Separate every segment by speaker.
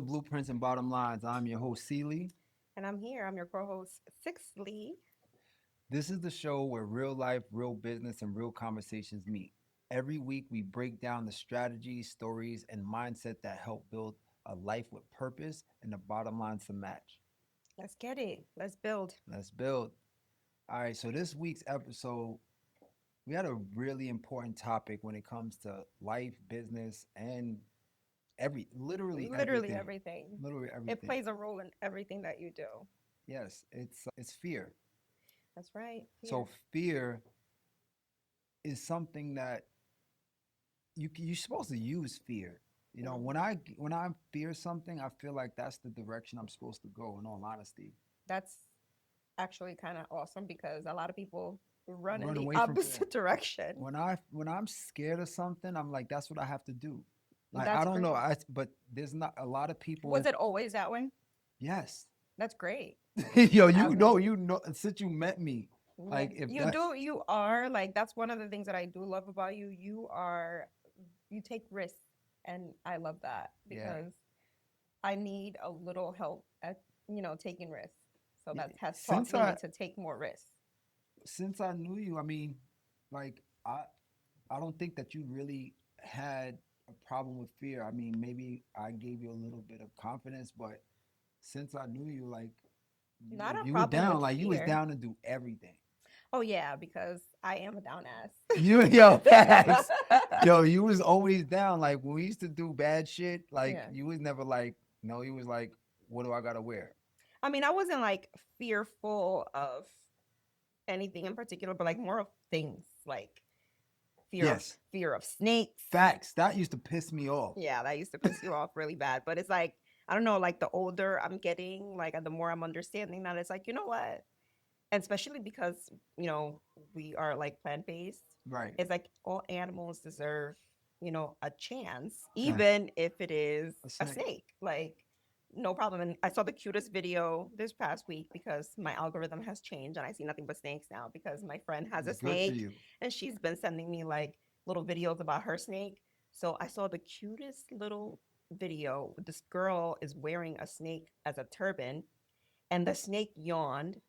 Speaker 1: to Blueprints and Bottom Lines. I'm your host, Seely.
Speaker 2: And I'm here. I'm your co-host, Sixthly.
Speaker 1: This is the show where real life, real business, and real conversations meet. Every week, we break down the strategies, stories, and mindset that help build a life with purpose and the bottom lines to match.
Speaker 2: Let's get it. Let's build.
Speaker 1: Let's build. All right, so this week's episode, we had a really important topic when it comes to life, business, and literally
Speaker 2: Literally
Speaker 1: everything.
Speaker 2: everything.
Speaker 1: Literally
Speaker 2: It
Speaker 1: everything.
Speaker 2: plays a role in everything that you do.
Speaker 1: Yes, it's fear.
Speaker 2: That's right.
Speaker 1: So
Speaker 2: Fear.
Speaker 1: fear is something that you're supposed to use fear. You know,
Speaker 2: hmm
Speaker 1: when I fear something, I feel like that's the direction I'm supposed to go. In all honesty,
Speaker 2: That's actually kind of awesome because a lot of people run in
Speaker 1: run
Speaker 2: the
Speaker 1: away from fear.
Speaker 2: opposite direction.
Speaker 1: When I'm scared of something, I'm like, that's what I have to do. Like I
Speaker 2: That's
Speaker 1: don't know,
Speaker 2: great.
Speaker 1: but there's not a lot of
Speaker 2: Was
Speaker 1: people.
Speaker 2: it always that way?
Speaker 1: Yes,
Speaker 2: That's great.
Speaker 1: yo,
Speaker 2: I,
Speaker 1: you know, since you met me,
Speaker 2: yeah.
Speaker 1: like if
Speaker 2: You
Speaker 1: that,
Speaker 2: do. You are like, that's one of the things that I do love about you. You take risks. And I love that
Speaker 1: yeah,
Speaker 2: because I need a little help at taking risks. So
Speaker 1: yeah.
Speaker 2: that has taught
Speaker 1: Since
Speaker 2: me
Speaker 1: I
Speaker 2: to take more risks.
Speaker 1: since I knew you, I mean, like I don't think that you really had a problem with fear. I mean, maybe I gave you a little bit of confidence, but since I knew you, like
Speaker 2: Not a
Speaker 1: you were
Speaker 2: problem
Speaker 1: down,
Speaker 2: with
Speaker 1: like you was
Speaker 2: fear.
Speaker 1: down to do everything.
Speaker 2: Oh yeah, because I am a down
Speaker 1: You yo
Speaker 2: ass.
Speaker 1: facts. Yo, you was always down. Like when we used to do bad shit, like
Speaker 2: Yeah.
Speaker 1: you was never like, no, you was like, what do I gotta wear?
Speaker 2: I mean, I wasn't like fearful of anything in particular, but like more of things like fear of
Speaker 1: Yes.
Speaker 2: fear of snakes.
Speaker 1: Facts. That used to piss me off.
Speaker 2: Yeah, that used to piss you off really bad. But it's like, I don't know, like the older I'm getting, like the more I'm understanding that it's like, you know what? And especially because, we are like plant based,
Speaker 1: Right.
Speaker 2: it's like all animals deserve, a chance,
Speaker 1: Yeah.
Speaker 2: even if it is
Speaker 1: A
Speaker 2: a
Speaker 1: snake.
Speaker 2: snake. Like, no problem. And I saw the cutest video this past week because my algorithm has changed and I see nothing but snakes now because my friend has a
Speaker 1: Good for
Speaker 2: snake
Speaker 1: you.
Speaker 2: and she's been sending me like little videos about her snake. So I saw the cutest little video. This girl is wearing a snake as a turban and the snake yawned.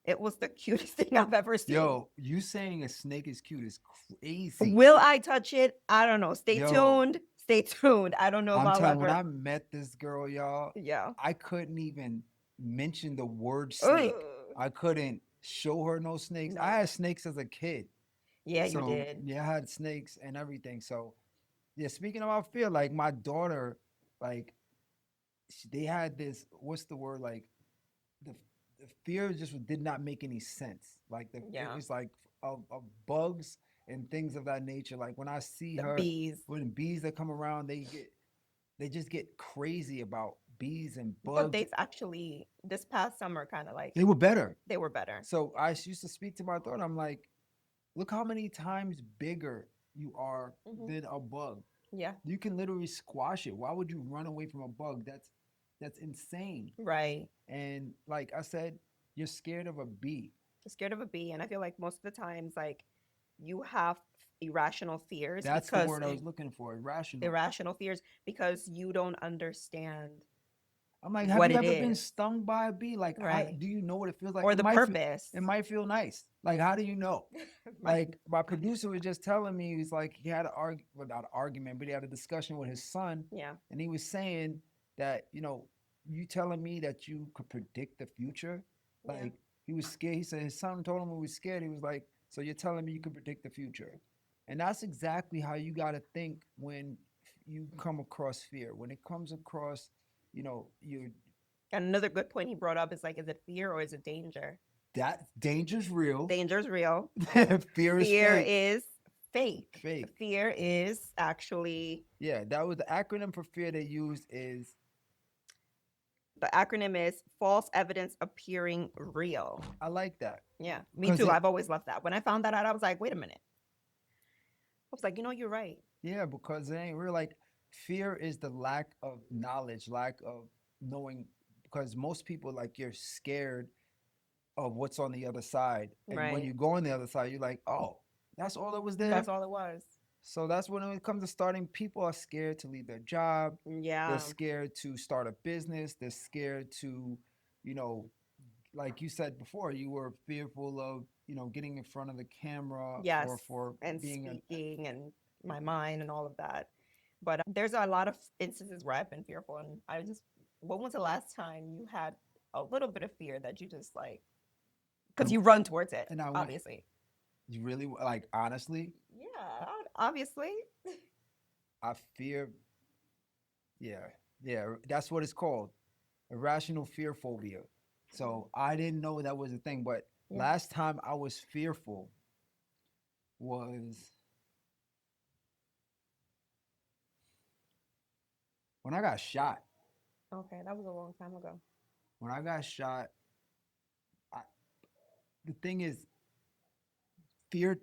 Speaker 2: It was the cutest thing I've ever seen.
Speaker 1: Yo, you saying a snake is cute is crazy.
Speaker 2: Will I touch it? I don't know. Stay
Speaker 1: Yo,
Speaker 2: tuned. Stay tuned. I don't know if
Speaker 1: I'm
Speaker 2: I'll
Speaker 1: telling you, when
Speaker 2: ever.
Speaker 1: I met this girl, y'all,
Speaker 2: Yeah.
Speaker 1: I couldn't even mention the word snake.
Speaker 2: Ugh.
Speaker 1: I couldn't show her no snakes. I
Speaker 2: No.
Speaker 1: had snakes as a kid.
Speaker 2: Yeah, you
Speaker 1: So,
Speaker 2: did.
Speaker 1: yeah, I had snakes and everything. So, yeah, speaking about fear, like my daughter, like they had this, what's the word? Like the, the fear just did not make any sense. Like it
Speaker 2: Yeah.
Speaker 1: was like of bugs and things of that nature. Like when I see
Speaker 2: The
Speaker 1: her,
Speaker 2: bees.
Speaker 1: when bees that come around, they just get crazy about bees and
Speaker 2: But
Speaker 1: bugs.
Speaker 2: they've actually, this past summer, kind of like,
Speaker 1: They were better.
Speaker 2: they were better.
Speaker 1: So used to speak to my daughter. I'm like, look how many times bigger you are
Speaker 2: hmm
Speaker 1: than a bug.
Speaker 2: Yeah.
Speaker 1: You can literally squash it. Why would you run away from a bug? That's insane.
Speaker 2: Right.
Speaker 1: And like I said, you're scared of a bee.
Speaker 2: Scared of a bee. And I feel like most of the times, like, you have irrational fears
Speaker 1: That's the
Speaker 2: because
Speaker 1: word I was looking for. Irrational.
Speaker 2: irrational fears because you don't understand
Speaker 1: I'm like, have
Speaker 2: what
Speaker 1: you
Speaker 2: it
Speaker 1: ever been
Speaker 2: is.
Speaker 1: stung by a bee? Like, how
Speaker 2: Right.
Speaker 1: do you know what it feels like?
Speaker 2: Or the purpose.
Speaker 1: It might feel nice. Like, how do you know?
Speaker 2: My,
Speaker 1: Like, my producer was just telling me, he's like, he had an well, not an argument, but he had a discussion with his son,
Speaker 2: yeah.
Speaker 1: and he was saying that, you telling me that you could predict the future?
Speaker 2: Yeah.
Speaker 1: Like, he was scared. He said his son told him he was scared. He was like, so you're telling me you can predict the future? And that's exactly how you got to think when you come across fear. When it comes across, you're
Speaker 2: And another good point he brought up is like, is it fear or is it danger?
Speaker 1: that danger's real.
Speaker 2: Danger's real.
Speaker 1: Fear is
Speaker 2: Fear
Speaker 1: fake.
Speaker 2: is fake.
Speaker 1: Fake.
Speaker 2: Fear is actually,
Speaker 1: Yeah, that was the acronym for fear they used is
Speaker 2: the acronym is false evidence appearing real.
Speaker 1: I like that.
Speaker 2: Yeah, me
Speaker 1: Cause
Speaker 2: too. I've always loved that. When I found that out, I was like, wait a minute. I was like, you're right.
Speaker 1: because it ain't real. Like fear is the lack of knowledge, lack of knowing. Because most people like you're scared of what's on the other side, and when
Speaker 2: Right.
Speaker 1: you go on the other side, you're like, oh, that's all that was there.
Speaker 2: That's all it was.
Speaker 1: So that's when it comes to starting, people are scared to leave their job. They're
Speaker 2: Yeah.
Speaker 1: scared to start a business. They're scared to, you know, like you said before, you were fearful of, getting in front of the camera
Speaker 2: Yes.
Speaker 1: for
Speaker 2: And
Speaker 1: being a
Speaker 2: speaking and my mind and all of that. But there's a lot of instances where I've been fearful. And when was the last time you had a little bit of fear that you just like, because
Speaker 1: and,
Speaker 2: you run towards it,
Speaker 1: and I went,
Speaker 2: obviously.
Speaker 1: you really like honestly,
Speaker 2: Yeah, obviously.
Speaker 1: I fear, yeah, yeah, that's what it's called. Irrational fear phobia. So I didn't know that was a thing, but
Speaker 2: Yeah.
Speaker 1: last time I was fearful was when I got shot.
Speaker 2: Okay, that was a long time ago.
Speaker 1: When I got shot, I, the thing is, fear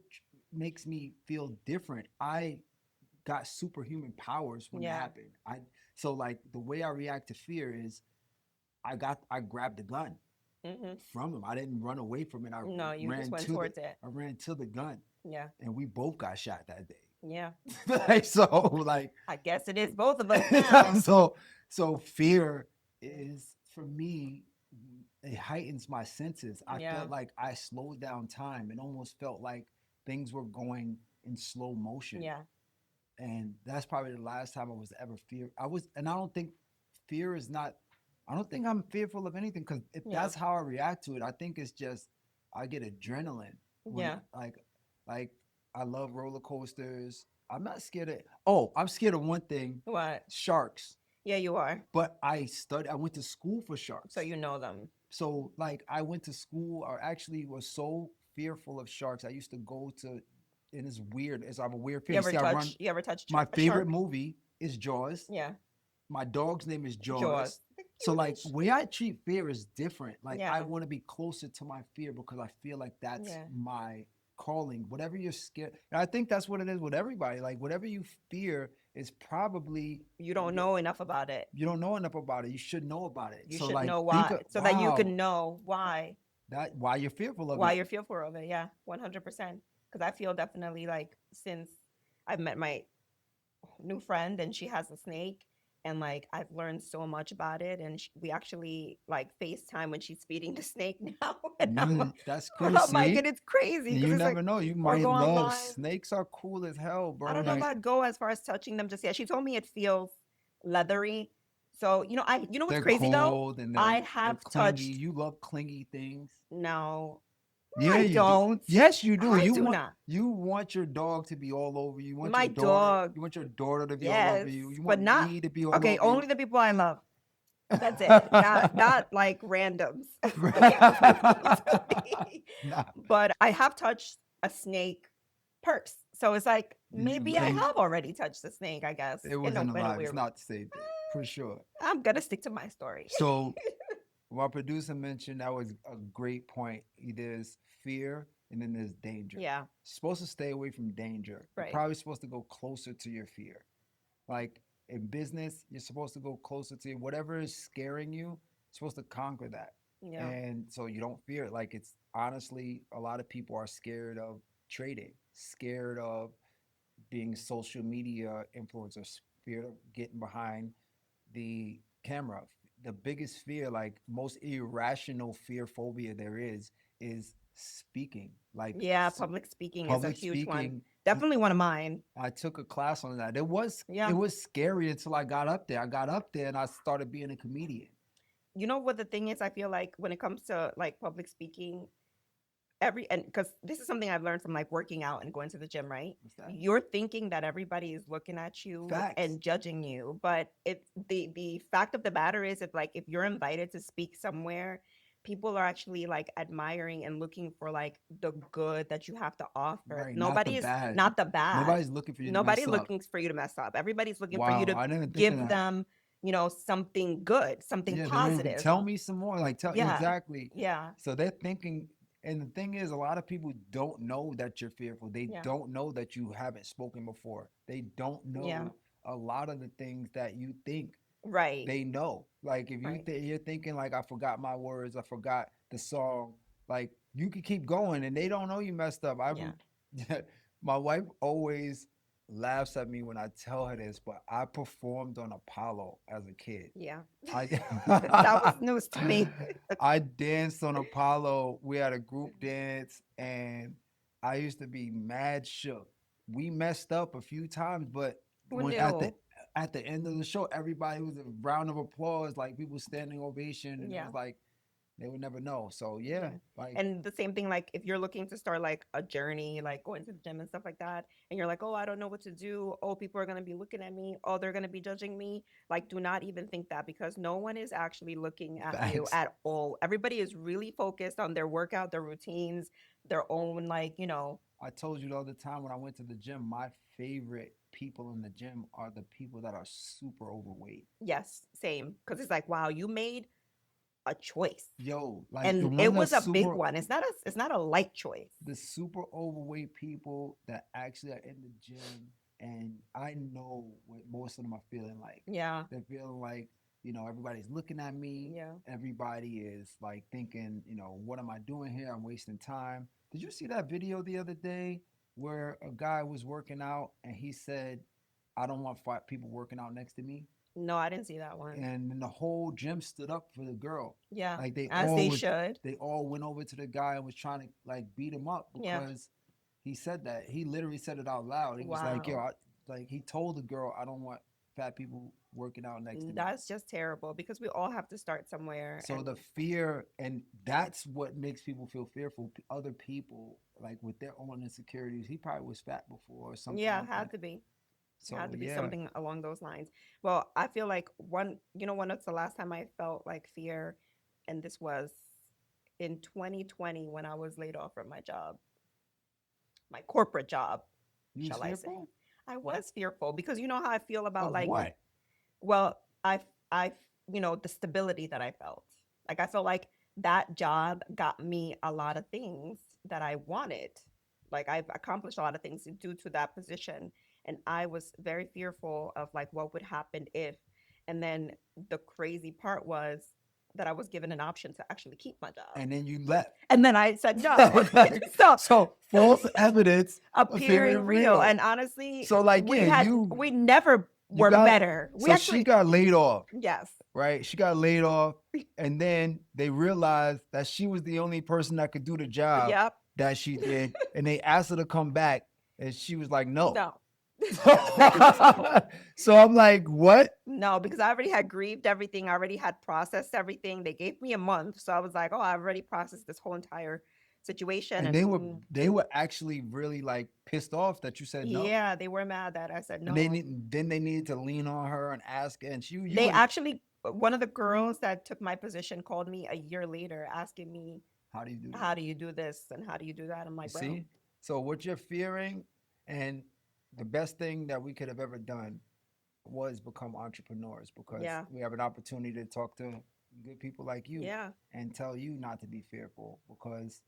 Speaker 1: makes me feel different. I got superhuman powers when it
Speaker 2: Yeah.
Speaker 1: happened. So like the way I react to fear is I grabbed the gun
Speaker 2: Hmm.
Speaker 1: from him. I didn't run away from it.
Speaker 2: No, you just went towards it.
Speaker 1: I ran to the gun,
Speaker 2: Yeah.
Speaker 1: and we both got shot that day.
Speaker 2: Yeah.
Speaker 1: Like, so like
Speaker 2: I guess it is both of us now.
Speaker 1: so fear is for me, it heightens my senses. I
Speaker 2: Yeah.
Speaker 1: felt like I slowed down time and almost felt like things were going in slow motion.
Speaker 2: Yeah.
Speaker 1: And that's probably the last time I was ever fear. And I don't think fear is not. I don't think I'm fearful of anything, because if
Speaker 2: Yeah.
Speaker 1: that's how I react to it, I think it's just I get adrenaline when
Speaker 2: Yeah.
Speaker 1: like I love roller coasters. I'm not scared of. Oh, I'm scared of one thing:
Speaker 2: What?
Speaker 1: sharks.
Speaker 2: Yeah, you are.
Speaker 1: But I went to school for
Speaker 2: So
Speaker 1: sharks.
Speaker 2: you know them.
Speaker 1: So like I went to school, or actually was so fearful of sharks. I used to go to, and it's weird. I have a weird fear. See, I run.
Speaker 2: You ever touch
Speaker 1: My
Speaker 2: a
Speaker 1: favorite
Speaker 2: shark?
Speaker 1: movie is Jaws.
Speaker 2: Yeah.
Speaker 1: My dog's name is
Speaker 2: Jaws.
Speaker 1: Jaws.
Speaker 2: The
Speaker 1: So like
Speaker 2: cutest.
Speaker 1: way I treat fear is different. Like I
Speaker 2: Yeah.
Speaker 1: want to be closer to my fear because I feel like that's
Speaker 2: Yeah.
Speaker 1: my calling. Whatever you're scared, and I think that's what it is with everybody. Like whatever you fear is probably
Speaker 2: You don't know enough about it.
Speaker 1: you don't know enough about it. You should know about it.
Speaker 2: You
Speaker 1: So
Speaker 2: should
Speaker 1: like
Speaker 2: know
Speaker 1: think
Speaker 2: why,
Speaker 1: of,
Speaker 2: so that you
Speaker 1: wow,
Speaker 2: can know why
Speaker 1: why you're fearful of
Speaker 2: why
Speaker 1: it.
Speaker 2: you're fearful of it. Yeah, 100%. Because I feel definitely like since I've met my new friend and she has a snake, and like I've learned so much about it, and we actually like FaceTime when she's feeding the snake now, and
Speaker 1: That's cool.
Speaker 2: I'm like,
Speaker 1: See,
Speaker 2: and it's crazy because
Speaker 1: you
Speaker 2: it's like,
Speaker 1: never know. You
Speaker 2: or
Speaker 1: might
Speaker 2: go
Speaker 1: love
Speaker 2: online.
Speaker 1: snakes. Are cool as hell,
Speaker 2: I
Speaker 1: bro.
Speaker 2: don't know if
Speaker 1: Like
Speaker 2: I'd go as far as touching them just yet. She told me it feels leathery. So you know what's
Speaker 1: they're
Speaker 2: crazy though?
Speaker 1: cold and
Speaker 2: I
Speaker 1: they're
Speaker 2: have
Speaker 1: clingy.
Speaker 2: touched.
Speaker 1: You love clingy things.
Speaker 2: No,
Speaker 1: Yeah,
Speaker 2: I
Speaker 1: you do.
Speaker 2: don't.
Speaker 1: Yes, you do.
Speaker 2: I do not.
Speaker 1: You want your dog to be all over you.
Speaker 2: My dog,
Speaker 1: You want your daughter to be all over
Speaker 2: yes,
Speaker 1: you. You
Speaker 2: but
Speaker 1: want
Speaker 2: not
Speaker 1: me to be all
Speaker 2: okay.
Speaker 1: over you.
Speaker 2: Only the people I love. That's it. Not like randoms. Like everybody to me.
Speaker 1: Nah.
Speaker 2: But I have touched a snake purse, so it's like
Speaker 1: You,
Speaker 2: maybe I have already touched a snake. I guess
Speaker 1: it
Speaker 2: in a
Speaker 1: wasn't
Speaker 2: in a
Speaker 1: alive. It's
Speaker 2: weird.
Speaker 1: not the same thing for sure.
Speaker 2: I'm gonna stick to my story.
Speaker 1: So, what producer mentioned, that was a great point. There's fear and then there's danger.
Speaker 2: Yeah.
Speaker 1: Supposed to stay away from danger. You're
Speaker 2: Right.
Speaker 1: probably supposed to go closer to your fear. Like in business, you're supposed to go closer to whatever is scaring you. You're supposed to conquer that,
Speaker 2: Yeah.
Speaker 1: and so you don't fear it. Like it's honestly, a lot of people are scared of trading, scared of being social media influencers, scared of getting behind the camera. The biggest fear, like most irrational fear phobia there is speaking. Like
Speaker 2: Yeah, public speaking is a
Speaker 1: public
Speaker 2: huge one.
Speaker 1: speaking.
Speaker 2: Definitely one of mine.
Speaker 1: I took a class on that. It
Speaker 2: Yeah.
Speaker 1: was scary until I got up there. I got up there and I started being a comedian.
Speaker 2: You know what the thing is? I feel like when it comes to like public speaking, and because this is something I've learned from like working out and going to the gym, right?
Speaker 1: What's that?
Speaker 2: You're thinking that everybody is looking at you
Speaker 1: Facts.
Speaker 2: and judging you, but it's the fact of the matter is, if you're invited to speak somewhere, people are actually like admiring and looking for like the good that you have to offer.
Speaker 1: Right, not the
Speaker 2: Nobody is
Speaker 1: bad.
Speaker 2: not the bad.
Speaker 1: Nobody's looking for you to
Speaker 2: Nobody
Speaker 1: mess up.
Speaker 2: looking for you to mess up. Everybody's looking for you
Speaker 1: Wow,
Speaker 2: to
Speaker 1: I didn't think of
Speaker 2: give
Speaker 1: that.
Speaker 2: them, something good, something
Speaker 1: Yeah, they're maybe
Speaker 2: positive.
Speaker 1: tell me some more. Like tell
Speaker 2: Yeah.
Speaker 1: exactly.
Speaker 2: Yeah.
Speaker 1: So they're thinking, and the thing is, a lot of people don't know that you're fearful. They
Speaker 2: Yeah.
Speaker 1: don't know that you haven't spoken before. They don't know
Speaker 2: Yeah.
Speaker 1: a lot of the things that you think
Speaker 2: Right.
Speaker 1: they know. Like if
Speaker 2: Right.
Speaker 1: you're thinking like I forgot my words, I forgot the song. Like you could keep going, and they don't know you messed up.
Speaker 2: Yeah.
Speaker 1: My wife always. laughs at me when I tell her this, but I performed on Apollo as a kid.
Speaker 2: Yeah. That was
Speaker 1: I
Speaker 2: news to me.
Speaker 1: I danced on Apollo. We had a group dance, and I used to be mad shook. We messed up a few times, but
Speaker 2: Who
Speaker 1: when
Speaker 2: knew?
Speaker 1: at the end of the show, everybody was a round of applause, like people standing ovation, and it
Speaker 2: Yeah.
Speaker 1: was like they would never know. So yeah,
Speaker 2: Yeah.
Speaker 1: like
Speaker 2: And the same thing, like if you're looking to start like a journey, like going to the gym and stuff like that, and you're like, oh, I don't know what to do. Oh, people are going to be looking at me. Oh, they're going to be judging me. Like, do not even think that because no one is actually looking at you
Speaker 1: facts.
Speaker 2: at all. Everybody is really focused on their workout, their routines, their own, like,
Speaker 1: I told you the other time when I went to the gym, my favorite people in the gym are the people that are super overweight.
Speaker 2: yes, same. Because it's like, wow, you made a choice.
Speaker 1: Yo, like the
Speaker 2: And
Speaker 1: ones
Speaker 2: it
Speaker 1: that
Speaker 2: was a big
Speaker 1: super
Speaker 2: one. It's not a light choice.
Speaker 1: the super overweight people that actually are in the gym, and I know what most of them are feeling like.
Speaker 2: Yeah.
Speaker 1: They're feeling like, everybody's looking at me.
Speaker 2: Yeah.
Speaker 1: Everybody is like thinking, what am I doing here? I'm wasting time. Did you see that video the other day where a guy was working out and he said, I don't want five people working out next to me?
Speaker 2: No, I didn't see that one.
Speaker 1: And then the whole gym stood up for the girl.
Speaker 2: Yeah.
Speaker 1: Like
Speaker 2: As they should.
Speaker 1: they all went over to the guy and was trying to like beat him up
Speaker 2: Yeah.
Speaker 1: because he said that. He literally said it out loud. He was like, "Yo,"
Speaker 2: Wow.
Speaker 1: like he told the girl, "I don't want fat people working out next to me."
Speaker 2: That's just terrible because we all have to start somewhere.
Speaker 1: So
Speaker 2: And
Speaker 1: the fear, and that's what makes people feel fearful. Other people, like with their own insecurities, he probably was fat before or something
Speaker 2: yeah,
Speaker 1: like that.
Speaker 2: had to be.
Speaker 1: So
Speaker 2: Had to be
Speaker 1: yeah,
Speaker 2: something along those lines. Well, I feel like when it's the last time I felt like fear, and this was in 2020 when I was laid off from my job, my corporate job,
Speaker 1: you was
Speaker 2: shall I say.
Speaker 1: fearful
Speaker 2: I was fearful because you know how I feel about
Speaker 1: of
Speaker 2: like,
Speaker 1: what?
Speaker 2: well, I, the stability that I felt. Like I felt like that job got me a lot of things that I wanted. Like I've accomplished a lot of things due to that position. And I was very fearful of like what would happen if. And then the crazy part was that I was given an option to actually keep my job.
Speaker 1: And then you left.
Speaker 2: And then I said no. So
Speaker 1: So false evidence
Speaker 2: appearing
Speaker 1: appearing
Speaker 2: real.
Speaker 1: real.
Speaker 2: And honestly,
Speaker 1: So like yeah, you
Speaker 2: we never
Speaker 1: you
Speaker 2: were
Speaker 1: got
Speaker 2: better. We
Speaker 1: so she
Speaker 2: actually,
Speaker 1: got laid off,
Speaker 2: yes.
Speaker 1: right? She got laid off, and then they realized that she was the only person that could do the job
Speaker 2: Yep.
Speaker 1: that she did, and they asked her to come back, and she was like, no.
Speaker 2: No.
Speaker 1: So I'm like, what?
Speaker 2: No, because I already had grieved everything. I already had processed everything. They gave me a month. So I was like, oh, I've already processed this whole entire situation.
Speaker 1: And
Speaker 2: And
Speaker 1: they were actually really like pissed off that you said no.
Speaker 2: yeah, they were mad that I said
Speaker 1: And
Speaker 2: no.
Speaker 1: then they needed to lean on her and ask her, and you
Speaker 2: They
Speaker 1: were,
Speaker 2: actually, one of the girls that took my position called me a year later asking me,
Speaker 1: how do you do
Speaker 2: how
Speaker 1: this?
Speaker 2: do you do this and how do you do that? I'm
Speaker 1: You
Speaker 2: like, bro,
Speaker 1: see? So what you're fearing, and the best thing that we could have ever done was become entrepreneurs, because
Speaker 2: yeah,
Speaker 1: we have an opportunity to talk to good people like you
Speaker 2: yeah,
Speaker 1: and tell you not to be fearful, because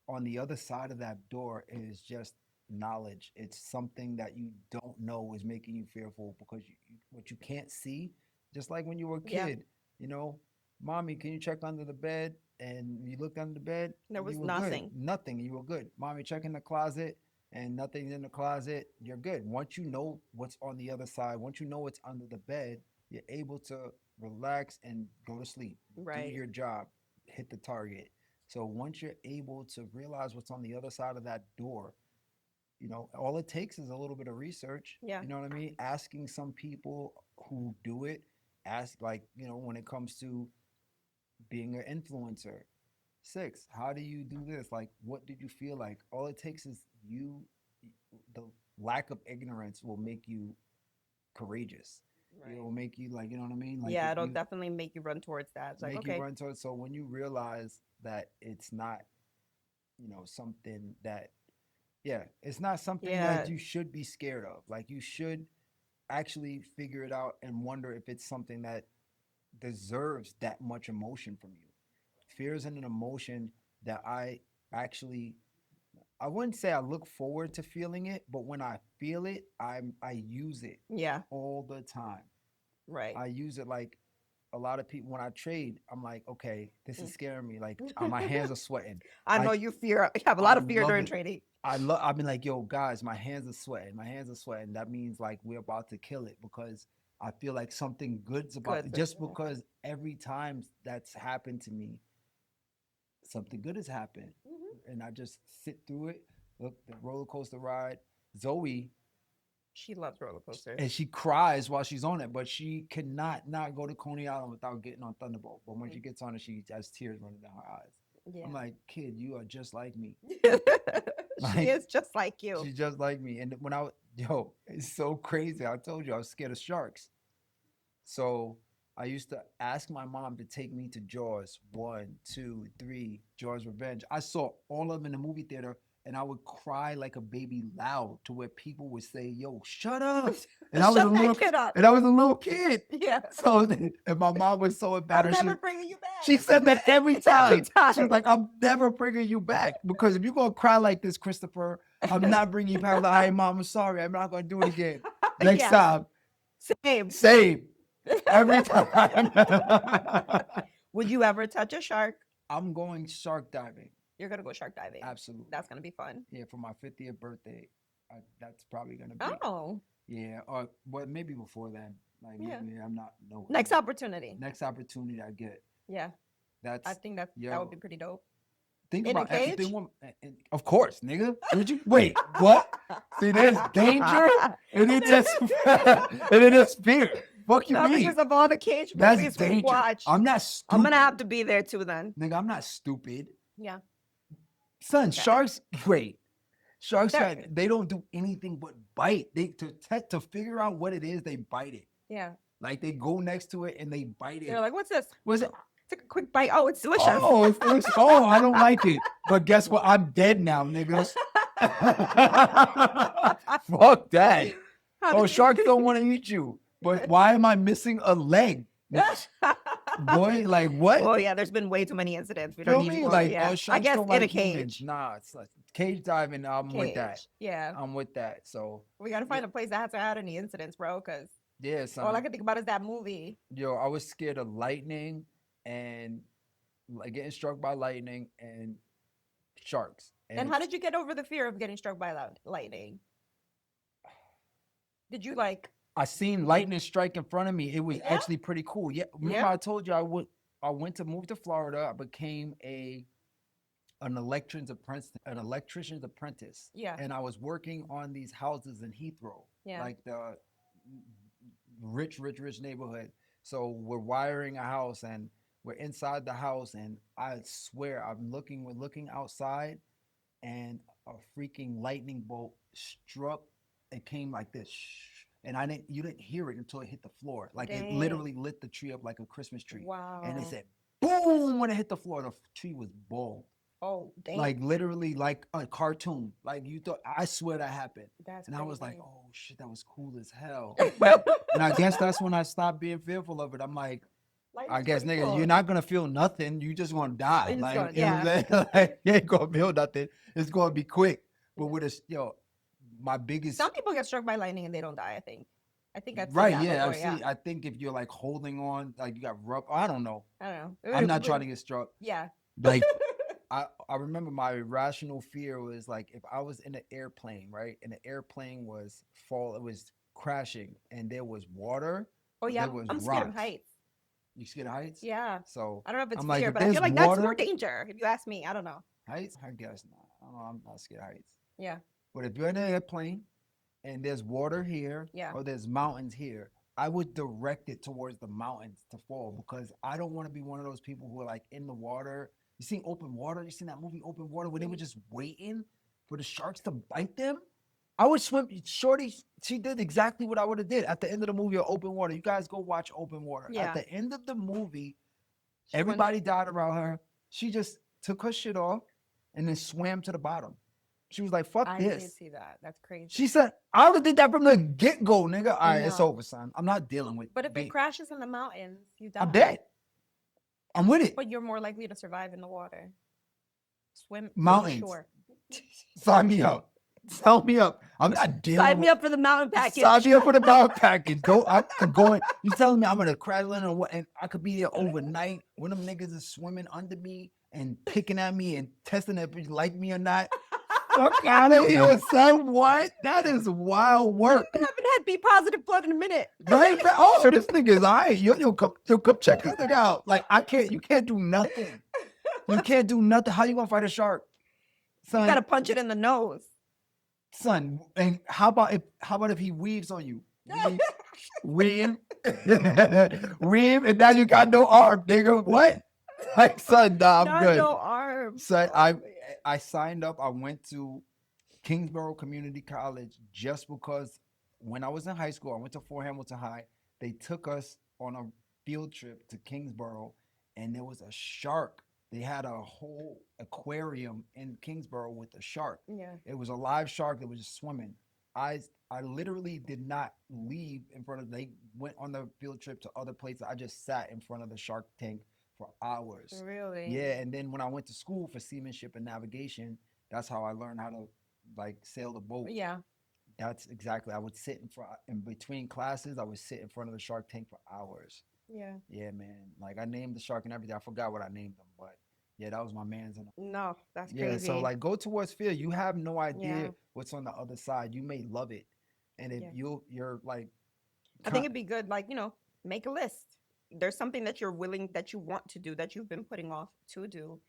Speaker 1: on the other side of that door is just knowledge. It's something that you don't know is making you fearful, because what you can't see, just like when you were a
Speaker 2: yeah.
Speaker 1: kid, you know, mommy, can you check under the bed? And you looked under the bed,
Speaker 2: There
Speaker 1: you
Speaker 2: was
Speaker 1: were good.
Speaker 2: nothing.
Speaker 1: Nothing, you were good. Mommy, check in the closet, and nothing's in the closet, you're good. Once you know what's on the other side, once you know what's under the bed, you're able to relax and go to sleep, do
Speaker 2: Right.
Speaker 1: your job, hit the target. So once you're able to realize what's on the other side of that door, all it takes is a little bit of research.
Speaker 2: Yeah.
Speaker 1: You know what I mean? Asking some people who do it, ask, like, when it comes to being an influencer. Six, how do you do this? Like, what did you feel like? All it takes is the lack of ignorance will make you courageous. It
Speaker 2: Right.
Speaker 1: will make you, like, you know what I mean? Like,
Speaker 2: Yeah,
Speaker 1: if
Speaker 2: it'll
Speaker 1: you
Speaker 2: definitely make you run towards that. It's like,
Speaker 1: make you
Speaker 2: okay,
Speaker 1: run towards. So when you realize that it's not, something that, yeah, it's not something that
Speaker 2: yeah,
Speaker 1: you should be scared of. Like, you should actually figure it out and wonder if it's something that deserves that much emotion from you. Fear isn't an emotion that actually I wouldn't say I look forward to feeling it, but when I feel it, I use it
Speaker 2: yeah,
Speaker 1: all the time.
Speaker 2: right.
Speaker 1: I use it like a lot of people when I trade. I'm like, okay, this is
Speaker 2: Mm.
Speaker 1: scaring me. Like, my hands are sweating.
Speaker 2: I know
Speaker 1: I
Speaker 2: you have a
Speaker 1: I
Speaker 2: lot of fear
Speaker 1: love
Speaker 2: during
Speaker 1: it.
Speaker 2: trading.
Speaker 1: I've been like, yo, guys, my hands are sweating. My hands are sweating. That means like we're about to kill it because I feel like something good's about
Speaker 2: Good.
Speaker 1: just because every time that's happened to me, something good has happened.
Speaker 2: Mhm.
Speaker 1: And I just sit through it. Look, the roller coaster ride. Zoe,
Speaker 2: She loves roller coasters.
Speaker 1: and she cries while she's on it, but she cannot not go to Coney Island without getting on Thunderbolt. But when she gets on it, she has tears running down her eyes.
Speaker 2: Yeah.
Speaker 1: I'm like, kid, you are just like me.
Speaker 2: She
Speaker 1: Like,
Speaker 2: is just like you.
Speaker 1: she's just like me. And when yo, it's so crazy. I told you I was scared of sharks. So I used to ask my mom to take me to Jaws 1, 2, 3, Jaws Revenge. I saw all of them in the movie theater and I would cry like a baby loud to where people would say, yo, shut up. And I was a
Speaker 2: Shut
Speaker 1: little
Speaker 2: that kid up.
Speaker 1: and I was a little kid.
Speaker 2: Yeah.
Speaker 1: So and my mom was so
Speaker 2: I'm
Speaker 1: embarrassed.
Speaker 2: never bringing you back.
Speaker 1: She said that every
Speaker 2: Every
Speaker 1: time.
Speaker 2: time.
Speaker 1: She's like, I'm never bringing you back because if you're gonna cry like this, Christopher, I'm not bringing you back. I'm like, hey, mom, I'm sorry. I'm not gonna do it again. Next
Speaker 2: Yeah.
Speaker 1: time,
Speaker 2: Same.
Speaker 1: same. Every time.
Speaker 2: Would you ever touch a shark?
Speaker 1: I'm going shark diving.
Speaker 2: You're gonna go shark diving.
Speaker 1: Absolutely.
Speaker 2: That's gonna be fun.
Speaker 1: Yeah, for my 50th birthday. That's probably gonna be.
Speaker 2: Oh.
Speaker 1: Yeah, or but maybe before then. Like
Speaker 2: Yeah.
Speaker 1: maybe I'm not. No.
Speaker 2: Next opportunity.
Speaker 1: Next opportunity I get.
Speaker 2: Yeah.
Speaker 1: That's.
Speaker 2: I think that
Speaker 1: yo,
Speaker 2: would be pretty dope.
Speaker 1: Think
Speaker 2: In a
Speaker 1: about everything.
Speaker 2: cage?
Speaker 1: Of course, nigga. Would you wait? What? See, there's danger, and it just and it is fear. Fuck you
Speaker 2: No,
Speaker 1: mean?
Speaker 2: because of all the cage
Speaker 1: That's
Speaker 2: movies we
Speaker 1: danger.
Speaker 2: watch.
Speaker 1: I'm not stupid.
Speaker 2: I'm gonna have to be there too then.
Speaker 1: Nigga, I'm not stupid.
Speaker 2: Yeah.
Speaker 1: Son,
Speaker 2: Okay.
Speaker 1: sharks. Wait, sharks.
Speaker 2: They're-
Speaker 1: They don't do anything but bite. They to figure out what it is, they bite it.
Speaker 2: Yeah.
Speaker 1: Like they go next to it and they bite it.
Speaker 2: They're like, what's this?
Speaker 1: Was it?
Speaker 2: Take a quick bite. Oh, it's delicious.
Speaker 1: Oh, oh, I don't like it. But guess what? I'm dead now, niggas. Fuck that.
Speaker 2: How
Speaker 1: Oh,
Speaker 2: did you-
Speaker 1: sharks don't want to eat you. But why am I missing a leg? Boy, like what?
Speaker 2: Oh yeah, there's been way too many incidents. We
Speaker 1: Feel
Speaker 2: don't need
Speaker 1: me?
Speaker 2: more.
Speaker 1: Like,
Speaker 2: Yeah.
Speaker 1: oh,
Speaker 2: I
Speaker 1: sharks
Speaker 2: guess
Speaker 1: don't
Speaker 2: in a
Speaker 1: like humans.
Speaker 2: cage.
Speaker 1: Nah, it's like cage diving. I'm with that.
Speaker 2: Cage. Yeah.
Speaker 1: I'm with that. So
Speaker 2: We gotta find a place that hasn't had any incidents, bro. Because
Speaker 1: yeah, son.
Speaker 2: all I can think about is that movie.
Speaker 1: Yo, I was scared of lightning and like getting struck by lightning and sharks.
Speaker 2: And how did you get over the fear of getting struck by lightning? Did you like?
Speaker 1: I seen lightning strike in front of me. It was
Speaker 2: Yeah?
Speaker 1: actually pretty cool. Yeah, remember
Speaker 2: Yeah?
Speaker 1: I told you I went to move to Florida. I became an electrician's apprentice.
Speaker 2: Yeah.
Speaker 1: And I was working on these houses in Heathrow,
Speaker 2: Yeah.
Speaker 1: like the rich neighborhood. So we're wiring a house and we're inside the house, and I swear we're looking outside, and a freaking lightning bolt struck. It came like this, and you didn't hear it until it hit the floor. Like it
Speaker 2: Dang.
Speaker 1: literally lit the tree up like a Christmas tree.
Speaker 2: Wow.
Speaker 1: And it said boom when it hit the floor. The tree was bald,
Speaker 2: Oh, dang.
Speaker 1: like literally like a cartoon. Like you thought. I swear that happened.
Speaker 2: That's
Speaker 1: And I was like,
Speaker 2: crazy.
Speaker 1: oh shit, that was cool as hell.
Speaker 2: Well,
Speaker 1: And I guess that's when I stopped being fearful of it. I'm like, I
Speaker 2: lightning's
Speaker 1: guess,
Speaker 2: pretty
Speaker 1: nigga,
Speaker 2: cool.
Speaker 1: you're not gonna feel nothing. You just gonna die.
Speaker 2: You're just
Speaker 1: Like,
Speaker 2: gonna-
Speaker 1: you know what I'm saying? Like, you ain't gonna feel nothing. It's gonna be quick. But with a, my biggest
Speaker 2: Some people get struck by lightning and they don't die. I think I've seen
Speaker 1: right,
Speaker 2: that
Speaker 1: yeah,
Speaker 2: before,
Speaker 1: I think if you're like holding on, like you got rough. I don't know.
Speaker 2: I don't know.
Speaker 1: I'm not trying to get struck.
Speaker 2: Yeah.
Speaker 1: Like I remember my irrational fear was like if I was in an airplane, right, and the airplane was it was crashing, and there was water.
Speaker 2: Oh yeah.
Speaker 1: There was
Speaker 2: I'm scared of
Speaker 1: rocks.
Speaker 2: heights.
Speaker 1: You scared of heights?
Speaker 2: Yeah.
Speaker 1: So
Speaker 2: I don't know if it's
Speaker 1: I'm like,
Speaker 2: fear,
Speaker 1: if
Speaker 2: but I
Speaker 1: there's
Speaker 2: feel like that's
Speaker 1: water-
Speaker 2: more danger. If you ask me, I don't know.
Speaker 1: heights? I guess not. I don't know. I'm not scared of heights.
Speaker 2: Yeah.
Speaker 1: But if you're in an airplane and there's water here,
Speaker 2: Yeah.
Speaker 1: or there's mountains here, I would direct it towards the mountains to fall because I don't want to be one of those people who are like in the water. You seen Open Water? You seen that movie Open Water where they were just waiting for the sharks to bite them? I would swim. Shorty, she did exactly what I would have did at the end of the movie of Open Water. You guys go watch Open Water.
Speaker 2: Yeah.
Speaker 1: At the end of the movie,
Speaker 2: She went-
Speaker 1: everybody died around her. She just took her shit off and then swam to the bottom. She was like, fuck
Speaker 2: I
Speaker 1: this.
Speaker 2: did see that. That's crazy.
Speaker 1: She said, I would have did that from the get-go, nigga. All right, it's
Speaker 2: No.
Speaker 1: over, son. I'm not dealing with
Speaker 2: But if
Speaker 1: being-
Speaker 2: it crashes in the mountains, you die.
Speaker 1: I'm dead. I'm with it.
Speaker 2: But you're more likely to survive in the water. Swim
Speaker 1: Mountains.
Speaker 2: Sure.
Speaker 1: Sign me up. Sign me up. I'm not dealing
Speaker 2: Sign me
Speaker 1: with
Speaker 2: up for the mountain package.
Speaker 1: Sign me up for the mountain package. I'm going. You telling me I'm gonna crash land or what? And I could be there overnight when them niggas is swimming under me and picking at me and testing if you like me or not. Fuck out of here, son. What? That is wild work.
Speaker 2: I haven't had B positive blood in a minute.
Speaker 1: Right? Oh, so this nigga is all right. You'll come check this nigga out. Like, you can't do nothing. You can't do nothing. How you gonna fight a shark?
Speaker 2: You gotta
Speaker 1: Son,
Speaker 2: punch it in the nose.
Speaker 1: and how about if he weaves on you? Weave, weave, and now you got no arm, nigga. What? Like, son, nah, I'm
Speaker 2: Not
Speaker 1: good.
Speaker 2: no arms.
Speaker 1: Son,
Speaker 2: Oh, man.
Speaker 1: I signed up. I went to Kingsborough Community College just because when I was in high school, I went to Fort Hamilton High. They took us on a field trip to Kingsborough, and there was a shark. They had a whole aquarium in Kingsborough with a shark.
Speaker 2: Yeah.
Speaker 1: It was a live shark that was just swimming. I literally did not leave in front of. They went on the field trip to other places. I just sat in front of the shark tank for hours.
Speaker 2: Really?
Speaker 1: Yeah, and then when I went to school for seamanship and navigation, that's how I learned how to like sail the boat.
Speaker 2: Yeah.
Speaker 1: That's exactly. I would sit in between classes. I would sit in front of the shark tank for hours.
Speaker 2: Yeah.
Speaker 1: Yeah, man. Like I named the shark and everything. I forgot what I named them, but yeah, that was my man's.
Speaker 2: No, that's
Speaker 1: Yeah,
Speaker 2: crazy.
Speaker 1: so like go towards fear. You have no idea
Speaker 2: Yeah.
Speaker 1: what's on the other side. You may love it, and if
Speaker 2: Yeah.
Speaker 1: you're like,
Speaker 2: I think it'd be good, like, make a list. There's something that you're willing, that you want to do, that you've been putting off to do,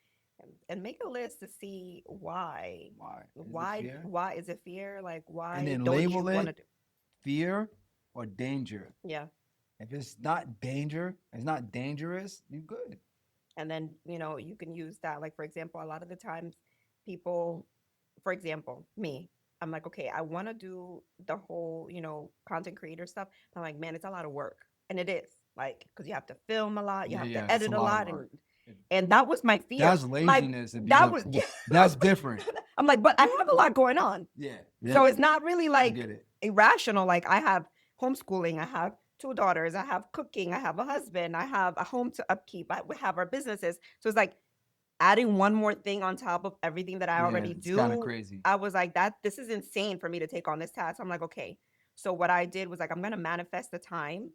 Speaker 2: and make a list to see why.
Speaker 1: why? Is it
Speaker 2: Why?
Speaker 1: fear?
Speaker 2: Why is it fear? Like,
Speaker 1: And
Speaker 2: why
Speaker 1: then
Speaker 2: don't you
Speaker 1: label
Speaker 2: want to
Speaker 1: it
Speaker 2: do?
Speaker 1: fear or danger.
Speaker 2: Yeah.
Speaker 1: If it's not danger, it's not dangerous. You good.
Speaker 2: And then, you can use that. Like, for example, a lot of the times people, for example, me, I'm like, okay, I want to do the whole, content creator stuff. I'm like, man, it's a lot of work. And it is, like, because you have to film a lot, you
Speaker 1: Yeah,
Speaker 2: have
Speaker 1: yeah,
Speaker 2: to
Speaker 1: it's
Speaker 2: edit
Speaker 1: a
Speaker 2: a
Speaker 1: lot of
Speaker 2: lot.
Speaker 1: work.
Speaker 2: And that was my fear.
Speaker 1: That's
Speaker 2: My,
Speaker 1: laziness. If you
Speaker 2: that
Speaker 1: look,
Speaker 2: was,
Speaker 1: that's different.
Speaker 2: I'm like, but I have a lot going on.
Speaker 1: Yeah.
Speaker 2: So it's not really
Speaker 1: I
Speaker 2: like
Speaker 1: get it.
Speaker 2: irrational. Like, I have homeschooling, I have 2 daughters, I have cooking, I have a husband, I have a home to upkeep, we have our businesses. So it's like adding one more thing on top of everything that I
Speaker 1: Yeah,
Speaker 2: already
Speaker 1: it's kind of
Speaker 2: do.
Speaker 1: crazy.
Speaker 2: I was like, this is insane for me to take on this task. I'm like, okay. So what I did was like, I'm gonna manifest the time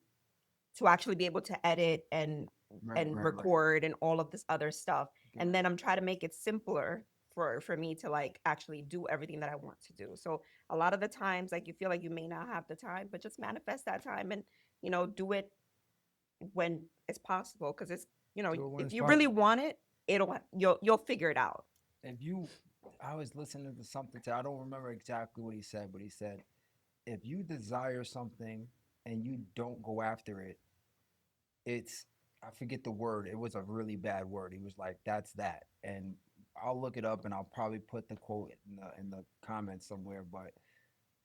Speaker 2: to actually be able to edit and
Speaker 1: Right.
Speaker 2: record and all of this other stuff.
Speaker 1: Got
Speaker 2: And
Speaker 1: it.
Speaker 2: then I'm trying to make it simpler for me to like actually do everything that I want to do. So a lot of the times, like, you feel like you may not have the time, but just manifest that time and do it when it's possible. Because it's
Speaker 1: Do it when
Speaker 2: if
Speaker 1: it's
Speaker 2: you really
Speaker 1: possible.
Speaker 2: want it, you'll figure it out.
Speaker 1: If you, I was listening to something. I don't remember exactly what he said, but he said, if you desire something and you don't go after it, it's I forget the word. It was a really bad word. He was like, "That's that," and I'll look it up and I'll probably put the quote in the comments somewhere. But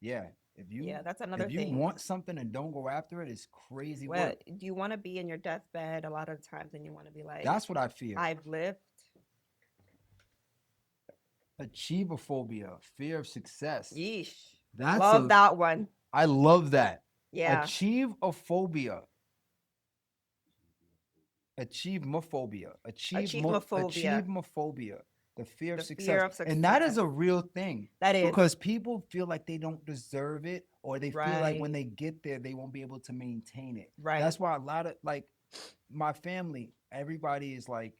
Speaker 1: yeah,
Speaker 2: Yeah, that's another
Speaker 1: if you
Speaker 2: thing.
Speaker 1: want something and don't go after it, it's crazy
Speaker 2: Well,
Speaker 1: work.
Speaker 2: do you want to be in your deathbed a lot of times and you want to be like,
Speaker 1: That's what I fear.
Speaker 2: I've lived?
Speaker 1: Achievophobia, fear of success.
Speaker 2: Yeesh.
Speaker 1: That's
Speaker 2: Love that one.
Speaker 1: I love that.
Speaker 2: Yeah.
Speaker 1: Achievophobia. Achievemophobia.
Speaker 2: Achievemophobia.
Speaker 1: Achievemophobia. The fear of
Speaker 2: The
Speaker 1: success.
Speaker 2: fear of
Speaker 1: And that is
Speaker 2: success.
Speaker 1: a real thing.
Speaker 2: That is.
Speaker 1: Because people feel like they don't deserve it or they feel like when
Speaker 2: Right.
Speaker 1: they get there, they won't be able to maintain it.
Speaker 2: Right.
Speaker 1: That's why a lot of like my family, everybody is like,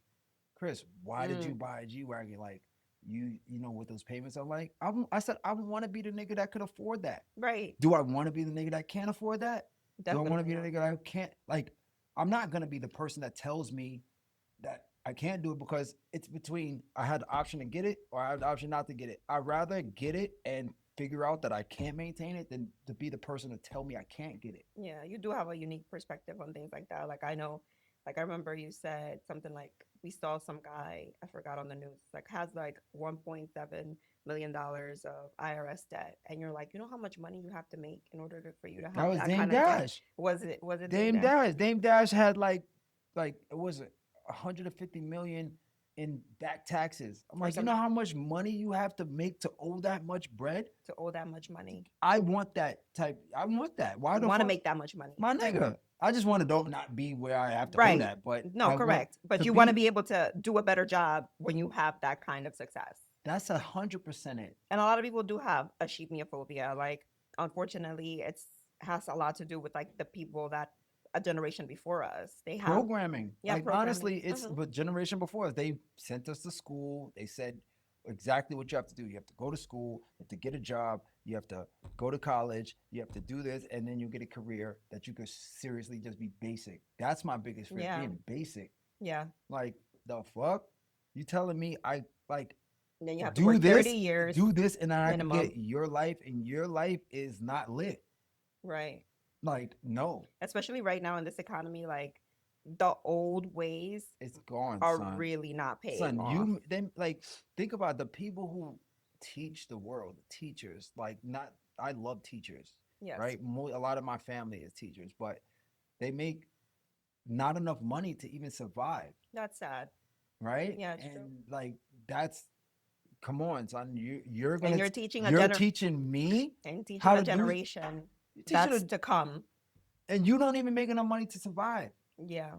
Speaker 1: Chris, why did you buy a G Wagon? Like, you know what those payments are like? I said, I want to be the nigga that could afford that.
Speaker 2: Right.
Speaker 1: Do I want to be the nigga that can't afford that? Do I want to
Speaker 2: Definitely
Speaker 1: be the
Speaker 2: not.
Speaker 1: nigga that can't? Like, I'm not gonna be the person that tells me that I can't do it because it's between I had the option to get it or I had the option not to get it. I'd rather get it and figure out that I can't maintain it than to be the person to tell me I can't get it.
Speaker 2: Yeah, you do have a unique perspective on things like that. Like, I know, like, I remember you said something like, we saw some guy, I forgot, on the news, like, has like $1.7 million of IRS debt, and you're like, you know how much money you have to make in order for you to
Speaker 1: That
Speaker 2: have
Speaker 1: was
Speaker 2: that
Speaker 1: Dame
Speaker 2: kind of debt?
Speaker 1: Dash.
Speaker 2: Was it
Speaker 1: Dame
Speaker 2: Dame Dash?
Speaker 1: Dash. Dame Dash had like it was 150 million in back taxes. I'm
Speaker 2: Or
Speaker 1: like, you
Speaker 2: some
Speaker 1: know how much money you have to make to owe that much bread?
Speaker 2: to owe that much money?
Speaker 1: I want that type. I want that. Why
Speaker 2: You
Speaker 1: the
Speaker 2: want to
Speaker 1: fuck?
Speaker 2: make that much money.
Speaker 1: My nigga. I just want to don't not be where I have to owe
Speaker 2: Right.
Speaker 1: that. But
Speaker 2: No,
Speaker 1: I want
Speaker 2: correct. But
Speaker 1: to
Speaker 2: you want to be able to do a better job when you have that kind of success.
Speaker 1: That's 100% it.
Speaker 2: And a lot of people do have a phobia. Like, unfortunately, it's has a lot to do with like the people that a generation before us, they have.
Speaker 1: Programming.
Speaker 2: Yeah,
Speaker 1: Like
Speaker 2: programming.
Speaker 1: honestly, it's the generation before us. They sent us to school. They said exactly what you have to do. You have to go to school, you have to get a job, you have to go to college, you have to do this, and then you get a career that you could seriously just be basic. That's my biggest fear,
Speaker 2: Yeah.
Speaker 1: being basic.
Speaker 2: Yeah.
Speaker 1: Like the fuck? You telling me I like
Speaker 2: And then you have to
Speaker 1: do
Speaker 2: work 30
Speaker 1: this,
Speaker 2: years
Speaker 1: do this, and I could
Speaker 2: minimum.
Speaker 1: get your life, and your life is not lit.
Speaker 2: Right.
Speaker 1: Like, no,
Speaker 2: Especially right now in this economy, like the old ways
Speaker 1: it's gone,
Speaker 2: are
Speaker 1: son.
Speaker 2: really not paying
Speaker 1: Son,
Speaker 2: off.
Speaker 1: you then like think about the people who teach the world, the teachers. Like, not I love teachers,
Speaker 2: Yes.
Speaker 1: right? A lot of my family is teachers, but they make not enough money to even survive,
Speaker 2: That's sad.
Speaker 1: right?
Speaker 2: Yeah, it's true.
Speaker 1: And like that's come on, son. You're
Speaker 2: And
Speaker 1: gonna
Speaker 2: you're
Speaker 1: you're teaching me
Speaker 2: teaching
Speaker 1: how
Speaker 2: a
Speaker 1: to do
Speaker 2: generation
Speaker 1: you're teaching
Speaker 2: that's to come.
Speaker 1: and you don't even make enough money to survive.
Speaker 2: Yeah.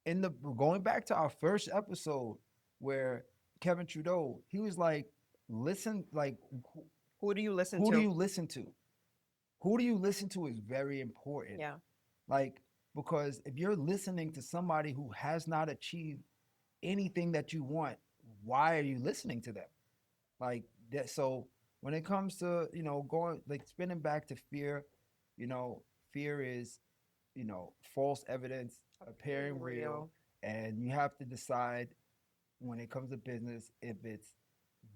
Speaker 1: In the going back to our first episode where Kevin Trudeau, he was like, listen, like
Speaker 2: Who do you listen
Speaker 1: who do
Speaker 2: to?
Speaker 1: you listen to? Who do you listen to is very important.
Speaker 2: Yeah.
Speaker 1: Like, because if you're listening to somebody who has not achieved anything that you want, why are you listening to them? Like that. So when it comes to, going like spinning back to fear, fear is, false evidence appearing real. And you have to decide when it comes to business if it's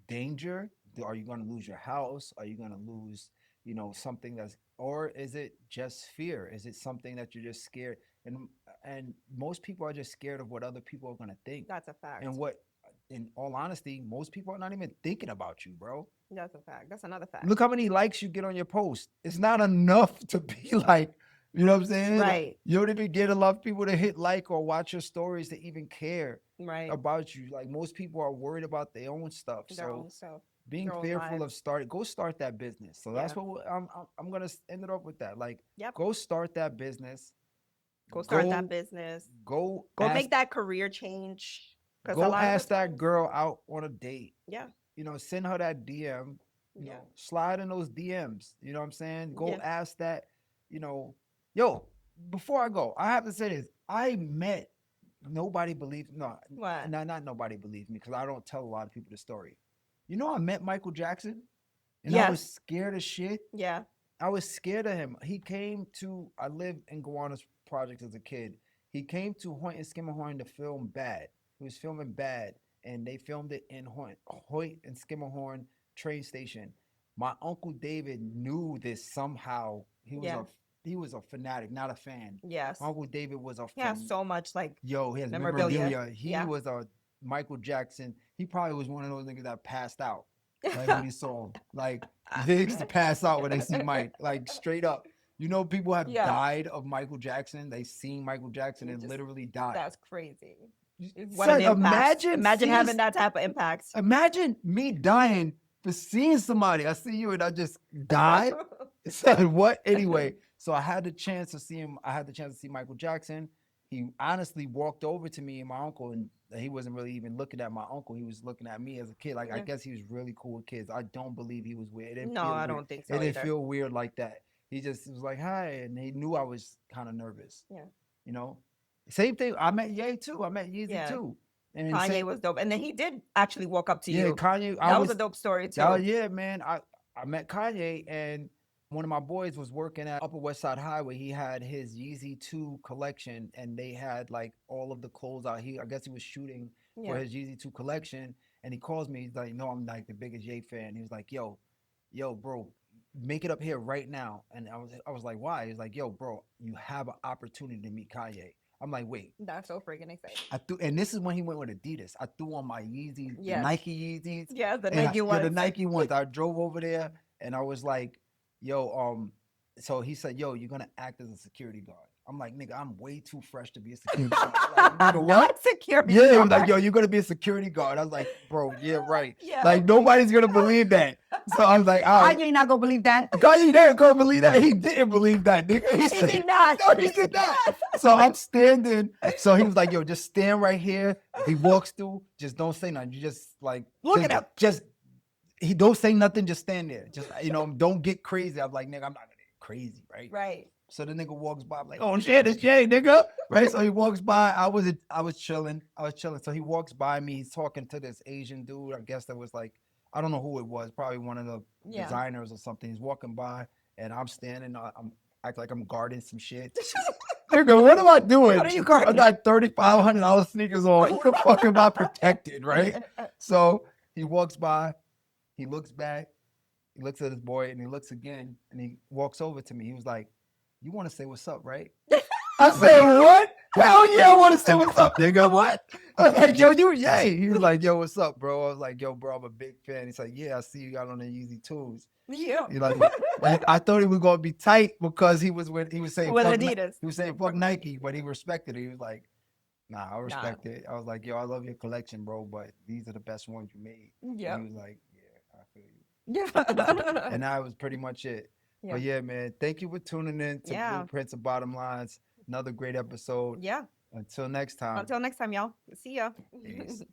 Speaker 1: danger. Are you going to lose your house? Are you going to lose, something that's, or is it just fear? Is it something that you're just scared? And most people are just scared of what other people are going to think.
Speaker 2: That's a fact.
Speaker 1: And what, in all honesty, most people are not even thinking about you, bro.
Speaker 2: That's a fact. That's another fact.
Speaker 1: Look how many likes you get on your post. It's not enough to be like, you know what I'm saying?
Speaker 2: Right.
Speaker 1: You don't even get enough people to hit like or watch your stories to even care
Speaker 2: Right.
Speaker 1: about you. Like most people are worried about their own stuff.
Speaker 2: Their
Speaker 1: So
Speaker 2: own stuff.
Speaker 1: being
Speaker 2: their own
Speaker 1: fearful of
Speaker 2: lives.
Speaker 1: go start that business. So that's
Speaker 2: Yeah.
Speaker 1: what I'm gonna end it up with that. Like,
Speaker 2: Yep.
Speaker 1: go start that business.
Speaker 2: Go start that business.
Speaker 1: Go
Speaker 2: Go
Speaker 1: ask,
Speaker 2: make that career change. Because a
Speaker 1: go
Speaker 2: lot
Speaker 1: ask
Speaker 2: of the
Speaker 1: that
Speaker 2: times,
Speaker 1: girl out on a date.
Speaker 2: yeah.
Speaker 1: Send her that DM.
Speaker 2: Yeah.
Speaker 1: Slide in those DMs. You know what I'm saying? Go
Speaker 2: Yeah.
Speaker 1: ask that. Yo. Before I go, I have to say this. I met nobody believes
Speaker 2: What?
Speaker 1: not nobody believes me because I don't tell a lot of people the story. I met Michael Jackson and I was
Speaker 2: Yes.
Speaker 1: scared as shit.
Speaker 2: Yeah.
Speaker 1: I was scared of him. I lived in Gowanus Projects as a kid. He came to Hoyt and Skimmerhorn to film Bad. He was filming Bad, and they filmed it in Hoyt and Skimmerhorn train station. My uncle David knew this somehow. He was a fanatic, not a fan.
Speaker 2: Yes.
Speaker 1: My Uncle David was a
Speaker 2: Yeah.
Speaker 1: fan.
Speaker 2: So much like
Speaker 1: He has
Speaker 2: memorabilia.
Speaker 1: memorabilia. He
Speaker 2: Yeah.
Speaker 1: was a Michael Jackson. He probably was one of those niggas that passed out. Like when he saw him. Like they used to pass out when they see Mike. Like straight up. People have
Speaker 2: Yeah.
Speaker 1: died of Michael Jackson. They seen Michael Jackson and
Speaker 2: Just-
Speaker 1: literally died.
Speaker 2: That's crazy.
Speaker 1: Son, imagine
Speaker 2: having
Speaker 1: seeing-
Speaker 2: that type of impact.
Speaker 1: Imagine me dying for seeing somebody. I see you and I just died. Son, what? Anyway, so I had the chance to see him. I had the chance to see Michael Jackson. He honestly walked over to me and my uncle, and he wasn't really even looking at my uncle. He was looking at me as a kid. Like, I
Speaker 2: Yeah.
Speaker 1: guess he was really cool with kids. I don't believe he was weird. It didn't
Speaker 2: No,
Speaker 1: feel
Speaker 2: I
Speaker 1: weird.
Speaker 2: don't think so
Speaker 1: It didn't
Speaker 2: either.
Speaker 1: feel weird like that. He just was like, hi, and he knew I was kind of nervous.
Speaker 2: Yeah.
Speaker 1: Same thing. I met Ye too. I met Yeezy
Speaker 2: Yeah.
Speaker 1: too. And
Speaker 2: Kanye was dope, and then he did actually walk up to
Speaker 1: yeah,
Speaker 2: you.
Speaker 1: Kanye.
Speaker 2: That was a dope story too.
Speaker 1: Oh yeah, man. I met Kanye, and one of my boys was working at Upper West Side Highway. He had his Yeezy 2 collection, and they had like all of the clothes out. I guess he was shooting for
Speaker 2: Yeah.
Speaker 1: his Yeezy 2 collection, and he calls me. He's like, "No, I'm like the biggest Ye fan." He was like, "Yo, bro, make it up here right now." And I was like, "Why?" He's like, "Yo, bro, you have an opportunity to meet Kanye." I'm like, "Wait."
Speaker 2: That's so freaking exciting.
Speaker 1: And this is when he went with Adidas. I threw on my Yeezys,
Speaker 2: Yes.
Speaker 1: Nike Yeezys.
Speaker 2: Yeah, the
Speaker 1: And
Speaker 2: Nike
Speaker 1: yeah,
Speaker 2: ones.
Speaker 1: the Nike ones. I drove over there and I was like, yo, so he said, yo, you're gonna act as a security guard. I'm like, nigga, I'm way too fresh to be a security guard. Like, nigga, what?
Speaker 2: Security.
Speaker 1: Yeah, he was
Speaker 2: guard.
Speaker 1: like, yo, you're gonna be a security guard. I was like, bro, yeah, right.
Speaker 2: Yeah.
Speaker 1: Like nobody's gonna believe that. So I was like, all right.
Speaker 2: Kanye not gonna believe that.
Speaker 1: Kanye didn't gonna believe that. He didn't believe that, nigga. He
Speaker 2: He
Speaker 1: said,
Speaker 2: did not.
Speaker 1: no, he did not. So I'm standing. So he was like, yo, just stand right here. He walks through. Just don't say nothing. You just like
Speaker 2: Look
Speaker 1: just,
Speaker 2: at him.
Speaker 1: Just he don't say nothing. Just stand there. Just don't get crazy. I'm like, nigga, I'm not gonna get crazy, right?
Speaker 2: Right.
Speaker 1: So the nigga walks by, I'm like, oh shit, it's Jay, nigga. Right? So he walks by. I was chilling. So he walks by me. He's talking to this Asian dude. I guess that was like, I don't know who it was. Probably one of the
Speaker 2: Yeah.
Speaker 1: designers or something. He's walking by, and I'm standing. I'm act like I'm guarding some shit. Nigga, what am I doing?
Speaker 2: What are you
Speaker 1: I
Speaker 2: guarding?
Speaker 1: got $3,500 sneakers on. Who the fuck am I protected? Right? So he walks by. He looks back. He looks at his boy, and he looks again, and he walks over to me. He was like, "You want to say what's up, right?" I said, "What? Hell yeah, I want to say what's up, nigga. What?" I was like, "Yo, you yay." He was like, "Yo, what's up, bro?" I was like, "Yo, bro, I'm a big fan." He's like, "Yeah, I see you got on the Yeezy twos."
Speaker 2: Yeah.
Speaker 1: He like, and I thought he was gonna be tight because he was saying
Speaker 2: With
Speaker 1: fuck
Speaker 2: Adidas.
Speaker 1: he was saying fuck Nike, but he respected it. He was like, "Nah, I
Speaker 2: Nah.
Speaker 1: respect it." I was like, "Yo, I love your collection, bro, but these are the best ones you made."
Speaker 2: Yeah.
Speaker 1: And he was like, "Yeah, I feel you."
Speaker 2: Yeah.
Speaker 1: And that was pretty much it.
Speaker 2: Yeah.
Speaker 1: But yeah, man, thank you for tuning in to
Speaker 2: Yeah.
Speaker 1: Blueprints of Bottom Lines. Another great episode.
Speaker 2: Yeah.
Speaker 1: Until next time,
Speaker 2: Until next time, y'all. See ya.
Speaker 1: peace.